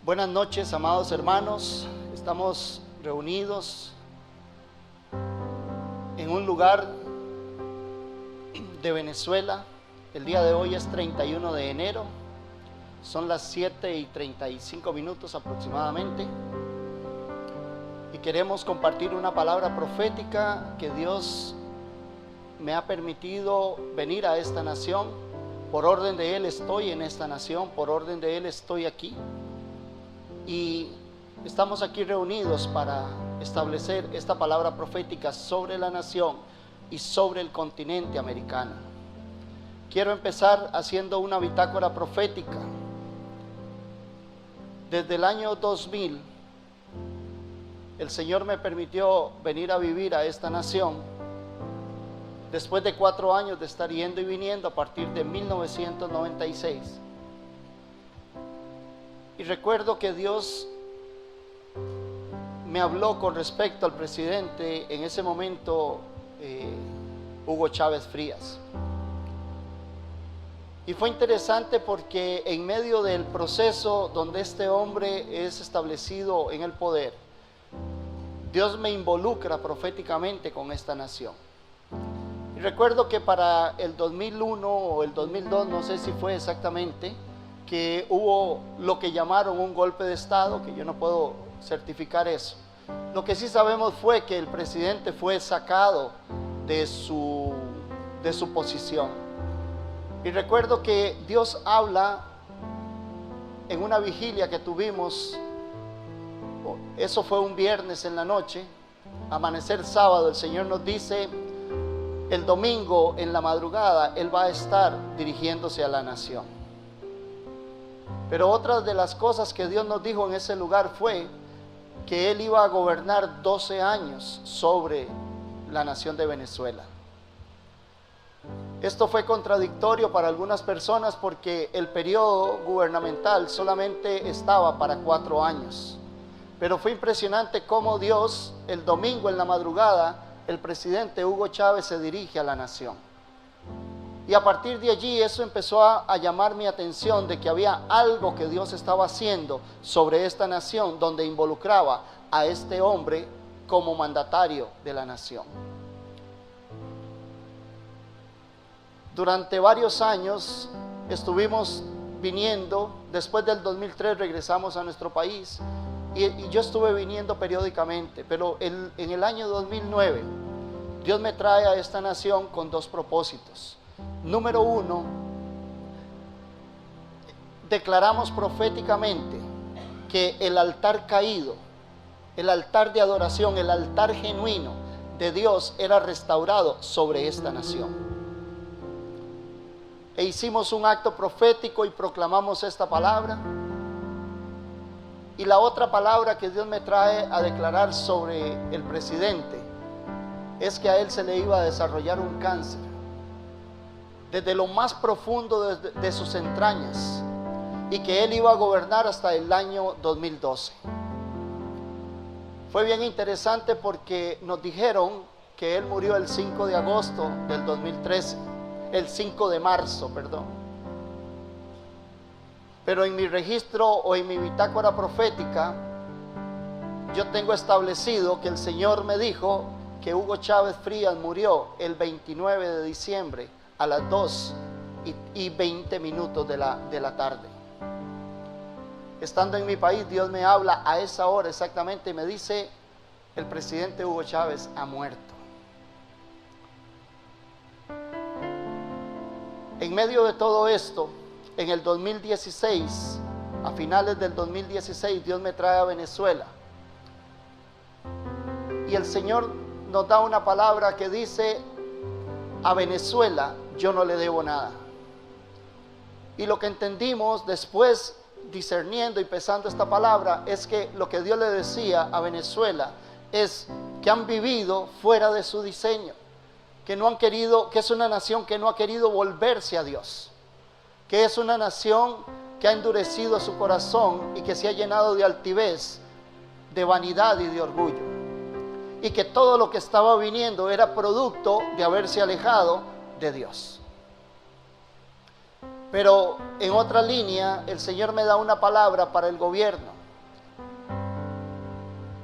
Buenas noches, amados hermanos. Estamos reunidos en un lugar de Venezuela. El día de hoy es 31 de enero. Son las 7:35 aproximadamente. Y queremos compartir una palabra profética que Dios me ha permitido venir a esta nación. Por orden de Él estoy en esta nación, por orden de Él estoy aquí. Y estamos aquí reunidos para establecer esta palabra profética sobre la nación y sobre el continente americano. Quiero empezar haciendo una bitácora profética. Desde el año 2000, el Señor me permitió venir a vivir a esta nación. Después de 4 años de estar yendo y viniendo a partir de 1996. Y recuerdo que Dios me habló con respecto al presidente en ese momento, Hugo Chávez Frías. Y fue interesante porque en medio del proceso donde este hombre es establecido en el poder, Dios me involucra proféticamente con esta nación. Y recuerdo que para el 2001 o el 2002, no sé si fue exactamente, que hubo lo que llamaron un golpe de Estado, que yo no puedo certificar eso. Lo que sí sabemos fue que el presidente fue sacado de su posición. Y recuerdo que Dios habla en una vigilia que tuvimos, eso fue un viernes en la noche, amanecer sábado, el Señor nos dice, el domingo en la madrugada Él va a estar dirigiéndose a la nación. Pero otra de las cosas que Dios nos dijo en ese lugar fue que Él iba a gobernar 12 años sobre la nación de Venezuela. Esto fue contradictorio para algunas personas porque el periodo gubernamental solamente estaba para 4 años. Pero fue impresionante cómo Dios, el domingo en la madrugada, el presidente Hugo Chávez se dirige a la nación. Y a partir de allí eso empezó a llamar mi atención de que había algo que Dios estaba haciendo sobre esta nación donde involucraba a este hombre como mandatario de la nación. Durante varios años estuvimos viniendo, después del 2003 regresamos a nuestro país y yo estuve viniendo periódicamente, pero en el año 2009 Dios me trae a esta nación con 2 propósitos. Número 1, declaramos proféticamente que el altar caído, el altar de adoración, el altar genuino de Dios era restaurado sobre esta nación. E hicimos un acto profético y proclamamos esta palabra. Y la otra palabra que Dios me trae a declarar sobre el presidente es que a él se le iba a desarrollar un cáncer desde lo más profundo de sus entrañas y que él iba a gobernar hasta el año 2012. Fue bien interesante porque nos dijeron que él murió el 5 de agosto del 2013, el 5 de marzo, perdón. Pero en mi registro o en mi bitácora profética, yo tengo establecido que el Señor me dijo que Hugo Chávez Frías murió el 29 de diciembre a las 2:20 de la tarde. Estando en mi país, Dios me habla a esa hora exactamente y me dice, el presidente Hugo Chávez ha muerto. En medio de todo esto, en el 2016, a finales del 2016, Dios me trae a Venezuela. Y el Señor nos da una palabra que dice, a Venezuela yo no le debo nada. Y lo que entendimos después, discerniendo y pesando esta palabra, es que lo que Dios le decía a Venezuela es que han vivido fuera de su diseño, que no han querido, que es una nación que no ha querido volverse a Dios, que es una nación que ha endurecido su corazón y que se ha llenado de altivez, de vanidad y de orgullo, y que todo lo que estaba viniendo era producto de haberse alejado de Dios. Pero en otra línea, el Señor me da una palabra para el gobierno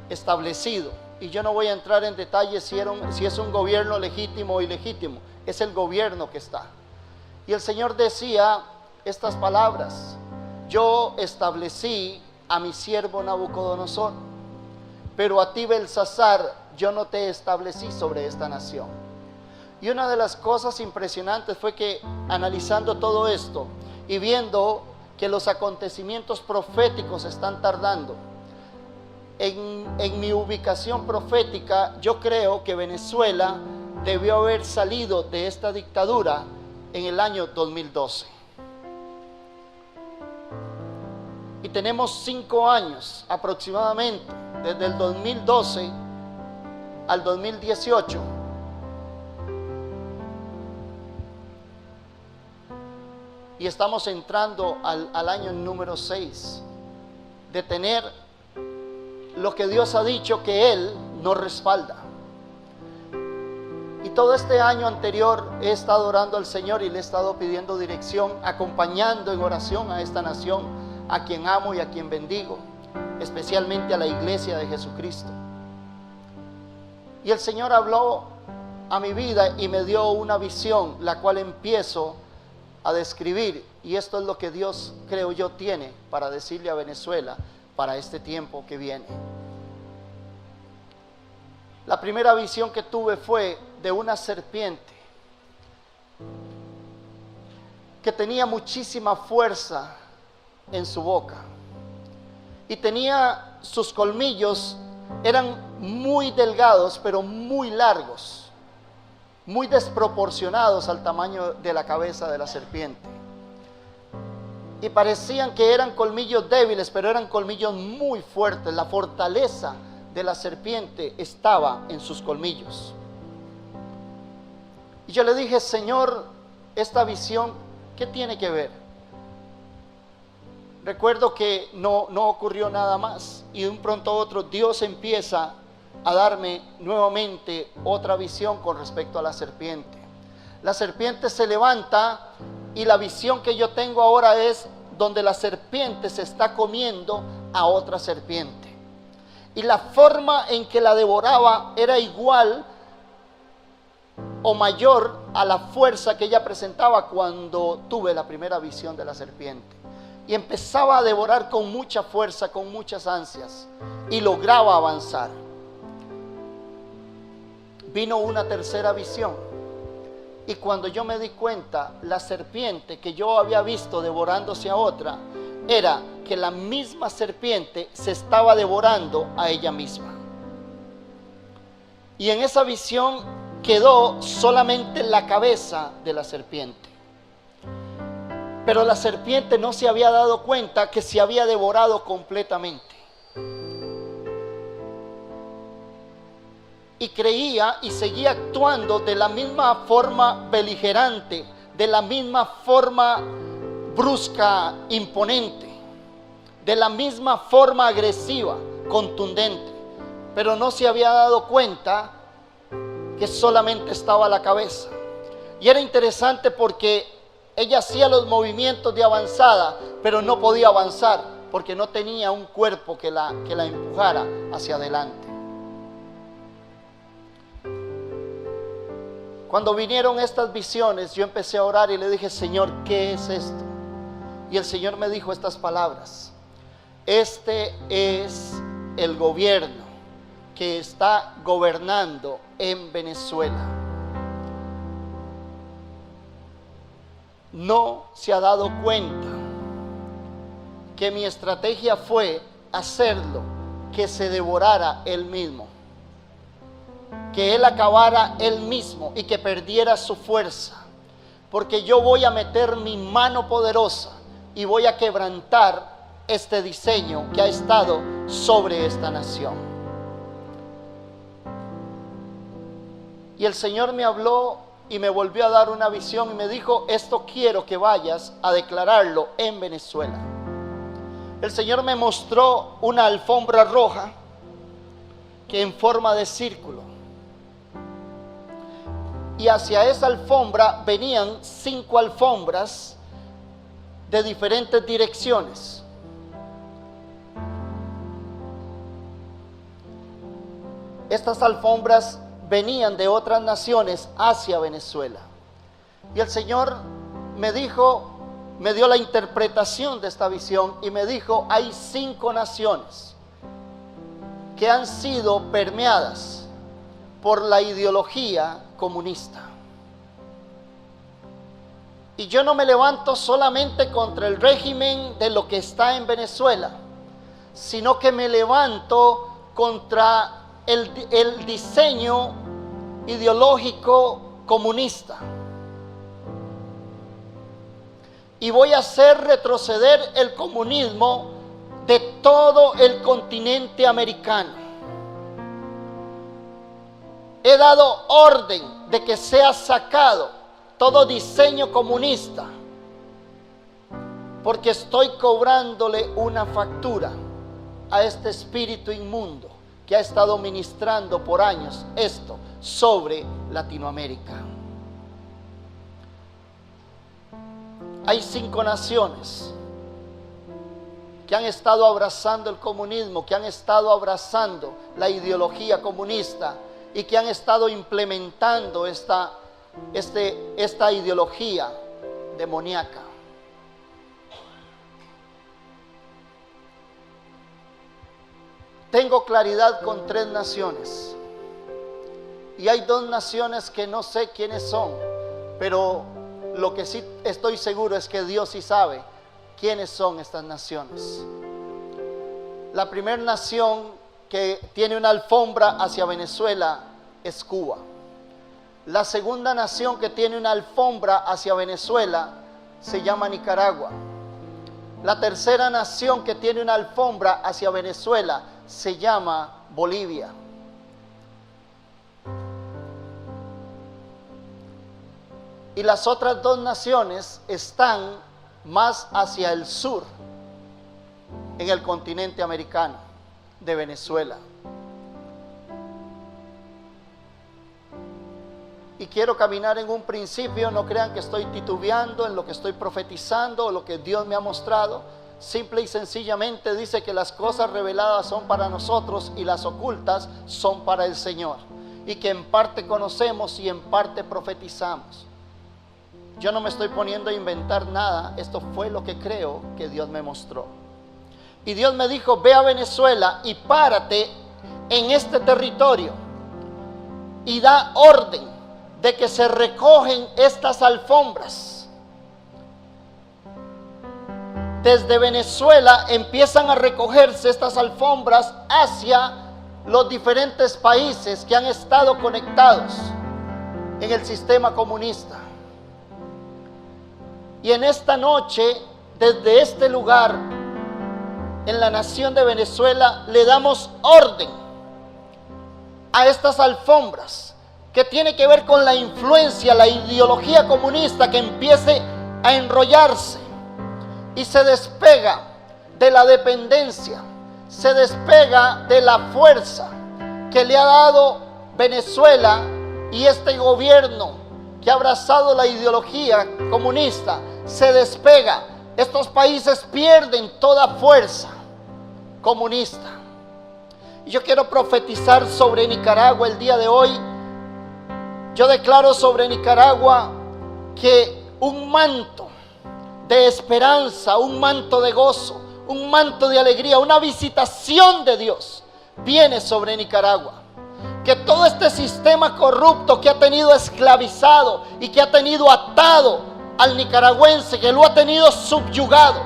establecido. Y yo no voy a entrar en detalles si es un gobierno legítimo o ilegítimo. Es el gobierno que está. Y el Señor decía estas palabras: yo establecí a mi siervo Nabucodonosor, pero a ti, Belsasar, yo no te establecí sobre esta nación. Y una de las cosas impresionantes fue que, analizando todo esto y viendo que los acontecimientos proféticos están tardando, en mi ubicación profética, yo creo que Venezuela debió haber salido de esta dictadura en el año 2012. Y tenemos 5 años aproximadamente, desde el 2012 al 2018. Y estamos entrando al año número 6 de tener lo que Dios ha dicho que Él nos respalda. Y todo este año anterior he estado orando al Señor y le he estado pidiendo dirección, acompañando en oración a esta nación, a quien amo y a quien bendigo, especialmente a la iglesia de Jesucristo. Y el Señor habló a mi vida y me dio una visión, la cual empiezo a describir. Y esto es lo que Dios, creo yo, tiene para decirle a Venezuela para este tiempo que viene. La primera visión que tuve fue de una serpiente que tenía muchísima fuerza en su boca y tenía sus colmillos, eran muy delgados pero muy largos, muy desproporcionados al tamaño de la cabeza de la serpiente, y parecían que eran colmillos débiles, pero eran colmillos muy fuertes. La fortaleza de la serpiente estaba en sus colmillos. Y yo le dije: Señor, esta visión, ¿qué tiene que ver? Recuerdo que no ocurrió nada más, y de un pronto a otro Dios empieza a darme nuevamente otra visión con respecto a la serpiente. La serpiente se levanta, y la visión que yo tengo ahora es donde la serpiente se está comiendo a otra serpiente. Y la forma en que la devoraba era igual o mayor a la fuerza que ella presentaba cuando tuve la primera visión de la serpiente. Y empezaba a devorar con mucha fuerza, con muchas ansias, y lograba avanzar. Vino una tercera visión, y cuando yo me di cuenta, la serpiente que yo había visto devorándose a otra, era que la misma serpiente se estaba devorando a ella misma. Y en esa visión quedó solamente la cabeza de la serpiente. Pero la serpiente no se había dado cuenta que se había devorado completamente. Y creía y seguía actuando de la misma forma beligerante, de la misma forma brusca, imponente, de la misma forma agresiva, contundente. Pero no se había dado cuenta que solamente estaba la cabeza. Y era interesante porque ella hacía los movimientos de avanzada, pero no podía avanzar porque no tenía un cuerpo que la empujara hacia adelante. Cuando vinieron estas visiones, yo empecé a orar y le dije: Señor, ¿qué es esto? Y el Señor me dijo estas palabras: este es el gobierno que está gobernando en Venezuela. No se ha dado cuenta que mi estrategia fue hacerlo que se devorara él mismo, que él acabara él mismo y que perdiera su fuerza, porque yo voy a meter mi mano poderosa y voy a quebrantar este diseño que ha estado sobre esta nación. Y el Señor me habló y me volvió a dar una visión y me dijo: esto quiero que vayas a declararlo en Venezuela. El Señor me mostró una alfombra roja que en forma de círculo, y hacia esa alfombra venían 5 alfombras de diferentes direcciones. estas alfombras venían de otras naciones hacia Venezuela. Y el Señor me dijo, me dio la interpretación de esta visión y me dijo, hay 5 naciones que han sido permeadas por la ideología comunista. Y yo no me levanto solamente contra el régimen de lo que está en Venezuela, sino que me levanto contra el diseño ideológico comunista. Y voy a hacer retroceder el comunismo de todo el continente americano. He dado orden de que sea sacado todo diseño comunista, porque estoy cobrándole una factura a este espíritu inmundo que ha estado ministrando por años esto sobre Latinoamérica. Hay 5 naciones que han estado abrazando el comunismo, que han estado abrazando la ideología comunista y que han estado implementando esta ideología demoníaca. Tengo claridad con 3 naciones y hay 2 naciones que no sé quiénes son, pero lo que sí estoy seguro es que Dios sí sabe quiénes son estas naciones. La primera nación que tiene una alfombra hacia Venezuela es Cuba. La segunda nación que tiene una alfombra hacia Venezuela se llama Nicaragua. La tercera nación que tiene una alfombra hacia Venezuela se llama Bolivia. Y las otras 2 naciones están más hacia el sur, en el continente americano, de Venezuela. Y quiero caminar en un principio, no crean que estoy titubeando en lo que estoy profetizando o lo que Dios me ha mostrado. Simple y sencillamente dice que las cosas reveladas son para nosotros y las ocultas son para el Señor. Y que en parte conocemos y en parte profetizamos. Yo no me estoy poniendo a inventar nada, esto fue lo que creo que Dios me mostró. Y Dios me dijo, ve a Venezuela y párate en este territorio y da orden de que se recogen estas alfombras. Desde Venezuela empiezan a recogerse estas alfombras hacia los diferentes países que han estado conectados en el sistema comunista. Y en esta noche, desde este lugar, en la nación de Venezuela, le damos orden a estas alfombras que tiene que ver con la influencia, la ideología comunista que empiece a enrollarse y se despega de la dependencia, se despega de la fuerza que le ha dado Venezuela y este gobierno que ha abrazado la ideología comunista. Se despega, estos países pierden toda fuerza comunista. Y yo quiero profetizar sobre Nicaragua el día de hoy. Yo declaro sobre Nicaragua que un manto de esperanza, un manto de gozo, un manto de alegría, una visitación de Dios viene sobre Nicaragua. Que todo este sistema corrupto que ha tenido esclavizado y que ha tenido atado al nicaragüense, que lo ha tenido subyugado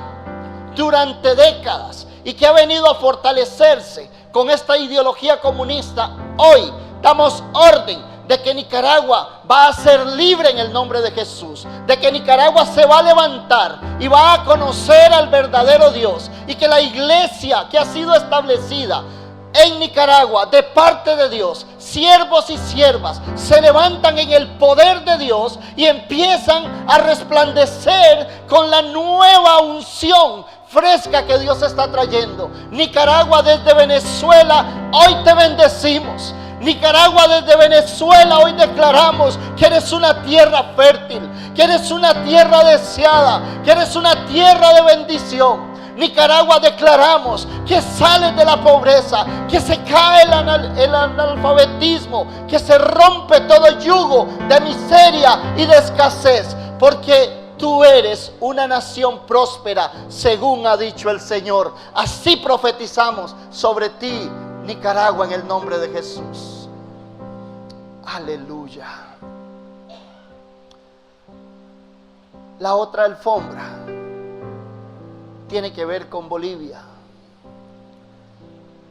durante décadas y que ha venido a fortalecerse con esta ideología comunista, hoy damos orden de que Nicaragua va a ser libre en el nombre de Jesús, de que Nicaragua se va a levantar y va a conocer al verdadero Dios, y que la iglesia que ha sido establecida en Nicaragua de parte de Dios, siervos y siervas, se levantan en el poder de Dios y empiezan a resplandecer con la nueva unción fresca que Dios está trayendo. Nicaragua, desde Venezuela, hoy te bendecimos. Nicaragua, desde Venezuela, hoy declaramos que eres una tierra fértil, que eres una tierra deseada, que eres una tierra de bendición. Nicaragua declaramos que sale de la pobreza, que se cae el analfabetismo, que se rompe todo yugo de miseria y de escasez, porque tú eres una nación próspera, según ha dicho el Señor. Así profetizamos sobre ti, Nicaragua, en el nombre de Jesús. Aleluya. La otra alfombra tiene que ver con Bolivia.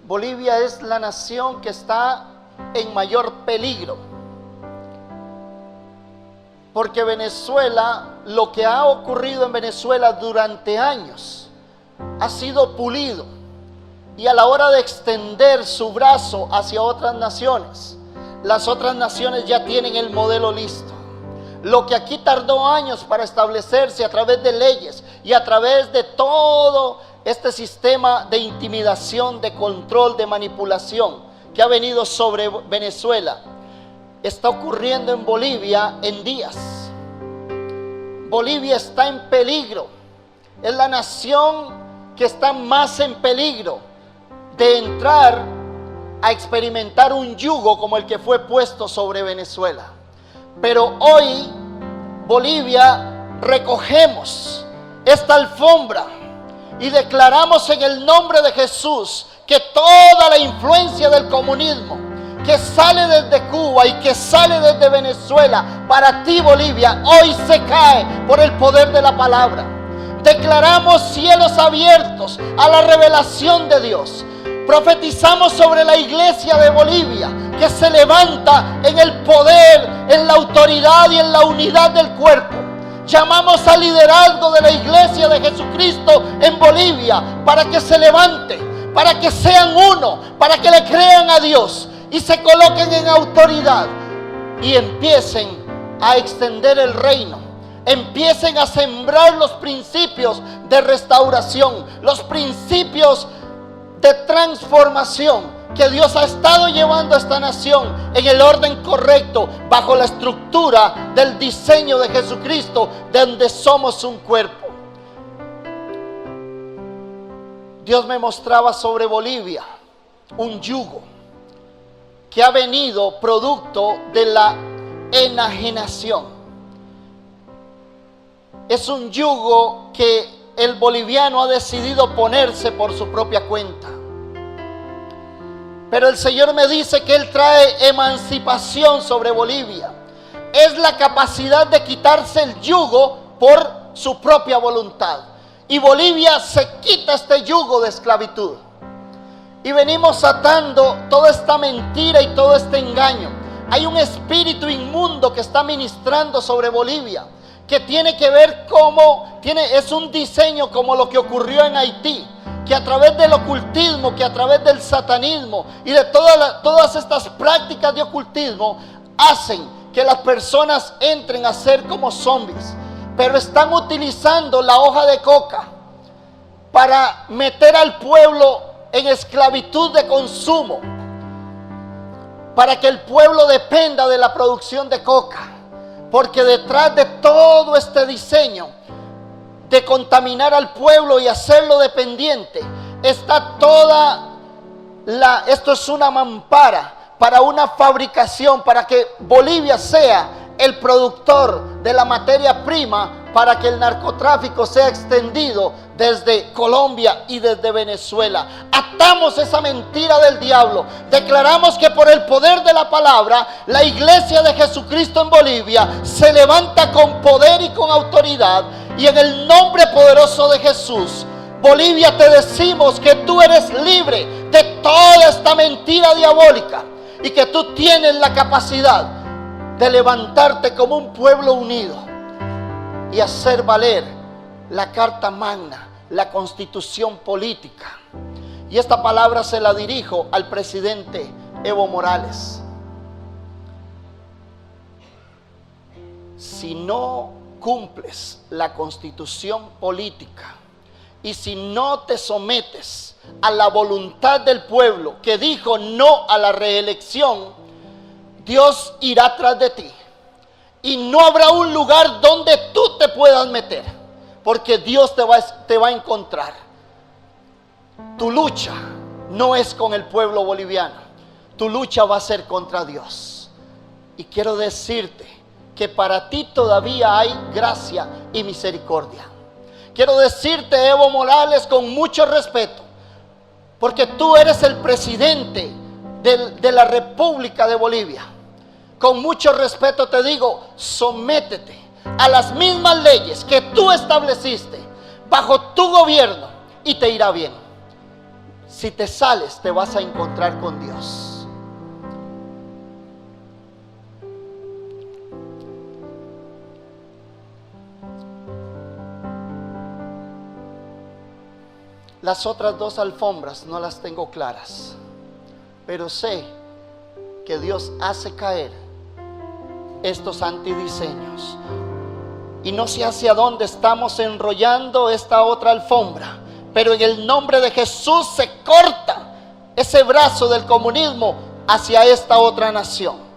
Bolivia es la nación que está en mayor peligro, porque Venezuela, lo que ha ocurrido en Venezuela durante años, ha sido pulido, y a la hora de extender su brazo hacia otras naciones, las otras naciones ya tienen el modelo listo. Lo que aquí tardó años para establecerse a través de leyes y a través de todo este sistema de intimidación, de control, de manipulación que ha venido sobre Venezuela, está ocurriendo en Bolivia en días. Bolivia está en peligro. Es la nación que está más en peligro de entrar a experimentar un yugo como el que fue puesto sobre Venezuela. Pero hoy, Bolivia, recogemos esta alfombra y declaramos en el nombre de Jesús que toda la influencia del comunismo que sale desde Cuba y que sale desde Venezuela para ti, Bolivia, hoy se cae por el poder de la palabra. Declaramos cielos abiertos a la revelación de Dios. Profetizamos sobre la iglesia de Bolivia, que se levanta en el poder, en la autoridad y en la unidad del cuerpo. Llamamos al liderazgo de la iglesia de Jesucristo en Bolivia para que se levante, para que sean uno, para que le crean a Dios y se coloquen en autoridad y empiecen a extender el reino. Empiecen a sembrar los principios de restauración, los principios de transformación que Dios ha estado llevando a esta nación en el orden correcto, bajo la estructura del diseño de Jesucristo, donde somos un cuerpo. Dios me mostraba sobre Bolivia un yugo que ha venido producto de la enajenación. Es un yugo que el boliviano ha decidido ponerse por su propia cuenta. Pero el Señor me dice que Él trae emancipación sobre Bolivia. Es la capacidad de quitarse el yugo por su propia voluntad. Y Bolivia se quita este yugo de esclavitud. Y venimos atando toda esta mentira y todo este engaño. Hay un espíritu inmundo que está ministrando sobre Bolivia, que tiene que ver es un diseño como lo que ocurrió en Haití, que a través del ocultismo, que a través del satanismo y de todas estas prácticas de ocultismo hacen que las personas entren a ser como zombies, pero están utilizando la hoja de coca para meter al pueblo en esclavitud de consumo, para que el pueblo dependa de la producción de coca. Porque detrás de todo este diseño de contaminar al pueblo y hacerlo dependiente, está esto es una mampara para una fabricación, para que Bolivia sea el productor de la materia prima, para que el narcotráfico sea extendido desde Colombia y desde Venezuela. Atamos esa mentira del diablo. Declaramos que por el poder de la palabra, la iglesia de Jesucristo en Bolivia se levanta con poder y con autoridad. Y en el nombre poderoso de Jesús, Bolivia, te decimos que tú eres libre de toda esta mentira diabólica y que tú tienes la capacidad de levantarte como un pueblo unido y hacer valer la Carta Magna, la Constitución política. Y esta palabra se la dirijo al presidente Evo Morales. Si no cumples la Constitución política y si no te sometes a la voluntad del pueblo que dijo no a la reelección, Dios irá tras de ti y no habrá un lugar donde tú te puedas meter, porque Dios te va a encontrar. tu lucha no es con el pueblo boliviano, tu lucha va a ser contra Dios. Y quiero decirte que para ti todavía hay gracia y misericordia. Quiero decirte, Evo Morales, con mucho respeto, porque tú eres el presidente de la República de Bolivia. Con mucho respeto te digo, sométete a las mismas leyes que tú estableciste bajo tu gobierno y te irá bien. Si te sales, te vas a encontrar con Dios. Las otras dos alfombras no las tengo claras, pero sé que Dios hace caer estos antidiseños. Y no sé hacia dónde estamos enrollando esta otra alfombra, pero en el nombre de Jesús se corta ese brazo del comunismo hacia esta otra nación.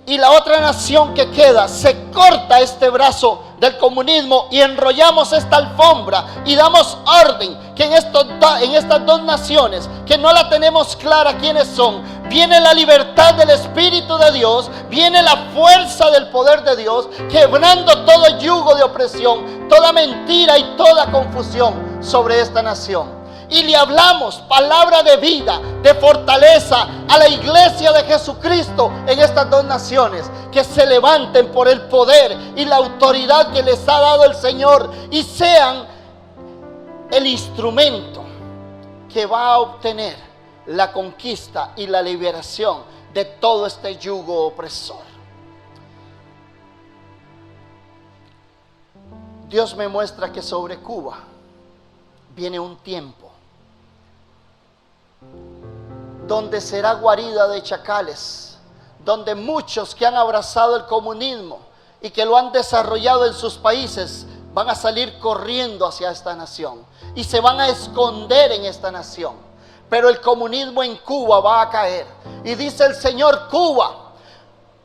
Y la otra nación que queda, se corta este brazo del comunismo y enrollamos esta alfombra y damos orden que en estas dos naciones, que no la tenemos clara quiénes son, viene la libertad del Espíritu de Dios, viene la fuerza del poder de Dios, quebrando todo yugo de opresión, toda mentira y toda confusión sobre esta nación. Y le hablamos palabra de vida, de fortaleza a la iglesia de Jesucristo en estas dos naciones, que se levanten por el poder y la autoridad que les ha dado el Señor y sean el instrumento que va a obtener la conquista y la liberación de todo este yugo opresor. Dios me muestra que sobre Cuba viene un tiempo donde será guarida de chacales, donde muchos que han abrazado el comunismo y que lo han desarrollado en sus países van a salir corriendo hacia esta nación y se van a esconder en esta nación. Pero el comunismo en Cuba va a caer. Y dice el Señor, Cuba,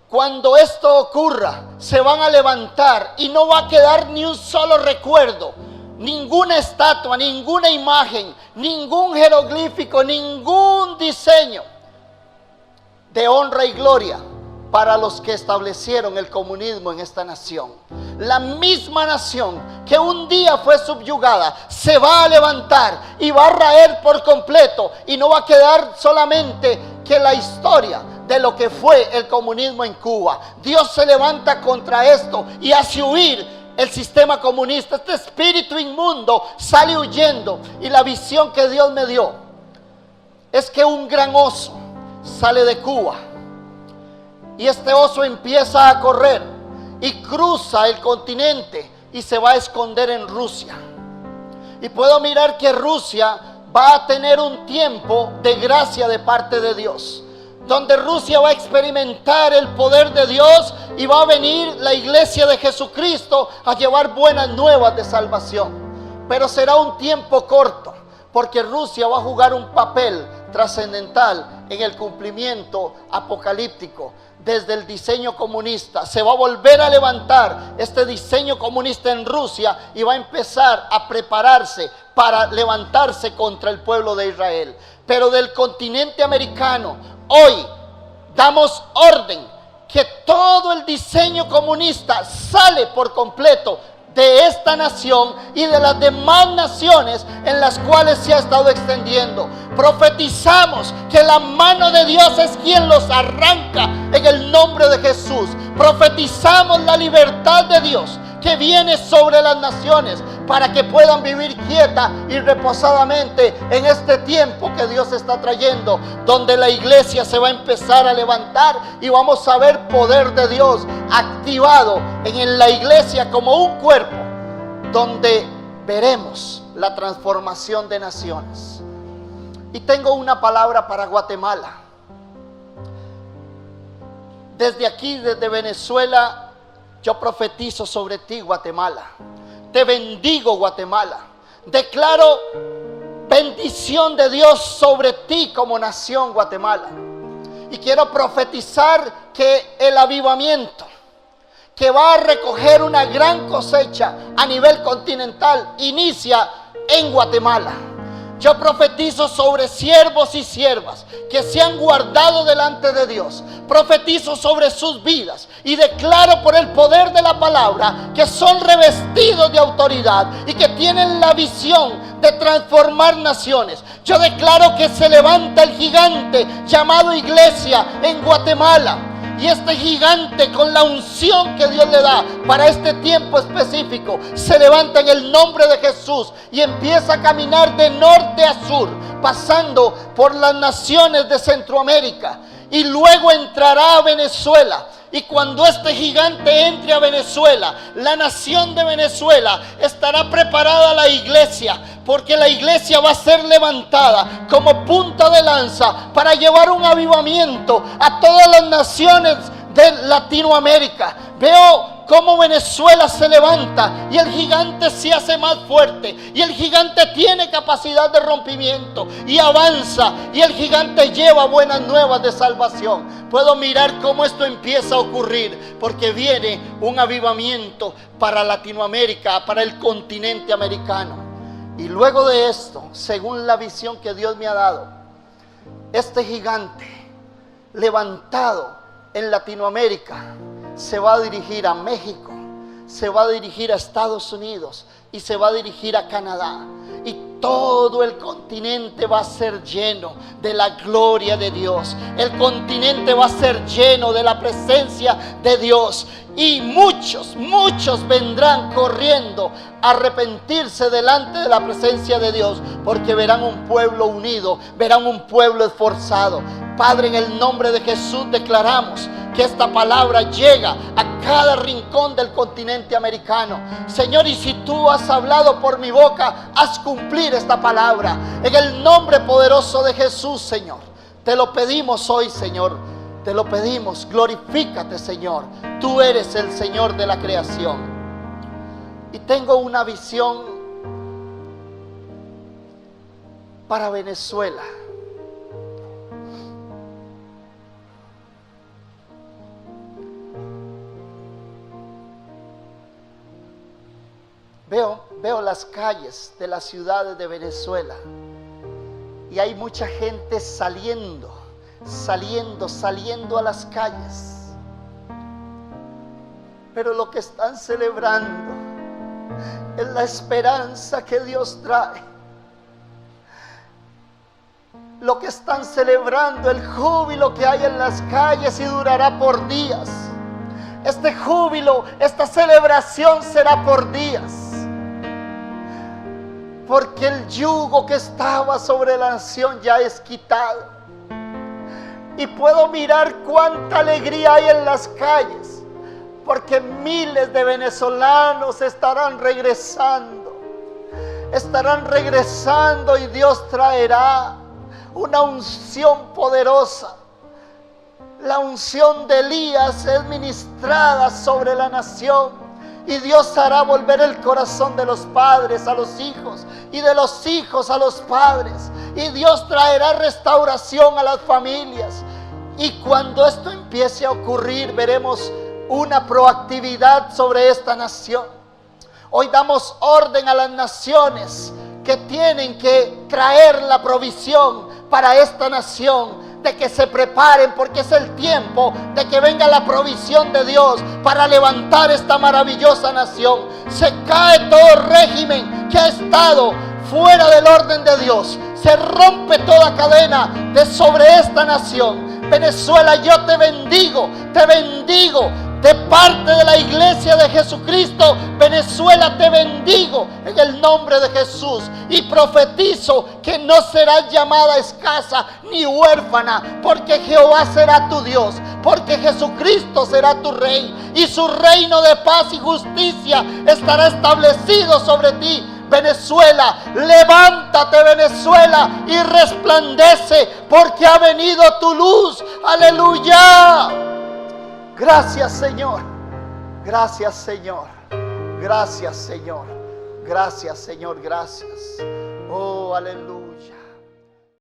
cuando esto ocurra, se van a levantar y no va a quedar ni un solo recuerdo, ninguna estatua, ninguna imagen, ningún jeroglífico, ningún diseño de honra y gloria para los que establecieron el comunismo en esta nación. La misma nación que un día fue subyugada se va a levantar y va a raer por completo, y no va a quedar solamente que la historia de lo que fue el comunismo en Cuba. Dios se levanta contra esto y hace huir el sistema comunista. Este espíritu inmundo sale huyendo, y la visión que Dios me dio es que un gran oso sale de Cuba, y este oso empieza a correr y cruza el continente y se va a esconder en Rusia. Y puedo mirar que Rusia va a tener un tiempo de gracia de parte de Dios, donde Rusia va a experimentar el poder de Dios y va a venir la iglesia de Jesucristo a llevar buenas nuevas de salvación. Pero será un tiempo corto, porque Rusia va a jugar un papel trascendental en el cumplimiento apocalíptico. Desde el diseño comunista se va a volver a levantar este diseño comunista en Rusia y va a empezar a prepararse para levantarse contra el pueblo de Israel. Pero del continente americano, hoy damos orden que todo el diseño comunista sale por completo de esta nación y de las demás naciones en las cuales se ha estado extendiendo. Profetizamos que la mano de Dios es quien los arranca en el nombre de Jesús. Profetizamos la libertad de Dios que viene sobre las naciones para que puedan vivir quieta y reposadamente en este tiempo que Dios está trayendo, donde la iglesia se va a empezar a levantar y vamos a ver poder de Dios activado en la iglesia como un cuerpo, donde veremos la transformación de naciones. Y tengo una palabra para Guatemala. Desde aquí, desde Venezuela, yo profetizo sobre ti, Guatemala. Te bendigo, Guatemala. Declaro bendición de Dios sobre ti como nación, Guatemala. Y quiero profetizar que el avivamiento que va a recoger una gran cosecha a nivel continental inicia en Guatemala. Yo profetizo sobre siervos y siervas que se han guardado delante de Dios. Profetizo sobre sus vidas y declaro por el poder de la palabra que son revestidos de autoridad y que tienen la visión de transformar naciones. Yo declaro que se levanta el gigante llamado iglesia en Guatemala. Y este gigante, con la unción que Dios le da para este tiempo específico, se levanta en el nombre de Jesús y empieza a caminar de norte a sur, pasando por las naciones de Centroamérica, y luego entrará a Venezuela. Y cuando este gigante entre a Venezuela, la nación de Venezuela estará preparada a la iglesia, porque la iglesia va a ser levantada como punta de lanza para llevar un avivamiento a todas las naciones de Latinoamérica. Veo cómo Venezuela se levanta y el gigante se hace más fuerte, y el gigante tiene capacidad de rompimiento y avanza, y el gigante lleva buenas nuevas de salvación. Puedo mirar cómo esto empieza a ocurrir, porque viene un avivamiento para Latinoamérica, para el continente americano. Y luego de esto, según la visión que Dios me ha dado, este gigante levantado en Latinoamérica se va a dirigir a México, se va a dirigir a Estados Unidos y se va a dirigir a Canadá. Y todo el continente va a ser lleno de la gloria de Dios. El continente va a ser lleno de la presencia de Dios. Y muchos vendrán corriendo a arrepentirse delante de la presencia de Dios, porque verán un pueblo unido, verán un pueblo esforzado. Padre, en el nombre de Jesús declaramos que esta palabra llega a cada rincón del continente americano. Señor, y si tú has hablado por mi boca, haz cumplir esta palabra. En el nombre poderoso de Jesús, Señor. Te lo pedimos hoy, Señor. Te lo pedimos. Glorifícate, Señor. Tú eres el Señor de la creación. Y tengo una visión para Venezuela. Veo las calles de las ciudades de Venezuela y hay mucha gente saliendo a las calles. Pero lo que están celebrando es la esperanza que Dios trae. Lo que están celebrando, el júbilo que hay en las calles, y durará por días. Este júbilo, esta celebración será por días. Porque el yugo que estaba sobre la nación ya es quitado. Y puedo mirar cuánta alegría hay en las calles, porque miles de venezolanos estarán regresando y Dios traerá una unción poderosa. La unción de Elías es ministrada sobre la nación. Y Dios hará volver el corazón de los padres a los hijos, y de los hijos a los padres. Y Dios traerá restauración a las familias. Y cuando esto empiece a ocurrir, veremos una proactividad sobre esta nación. Hoy damos orden a las naciones que tienen que traer la provisión para esta nación, de que se preparen, porque es el tiempo de que venga la provisión de Dios para levantar esta maravillosa nación. Se cae todo régimen que ha estado fuera del orden de Dios. Se rompe toda cadena de sobre esta nación. Venezuela, yo te bendigo de parte de la iglesia de Jesucristo. Venezuela, te bendigo en el nombre de Jesús, y profetizo que no serás llamada escasa ni huérfana, porque Jehová será tu Dios, porque Jesucristo será tu rey, y su reino de paz y justicia estará establecido sobre ti. Venezuela, levántate, Venezuela, y resplandece, porque ha venido tu luz. Aleluya. Gracias, Señor. Gracias, Señor. Gracias, Señor. Gracias, Señor. Gracias. Oh, aleluya.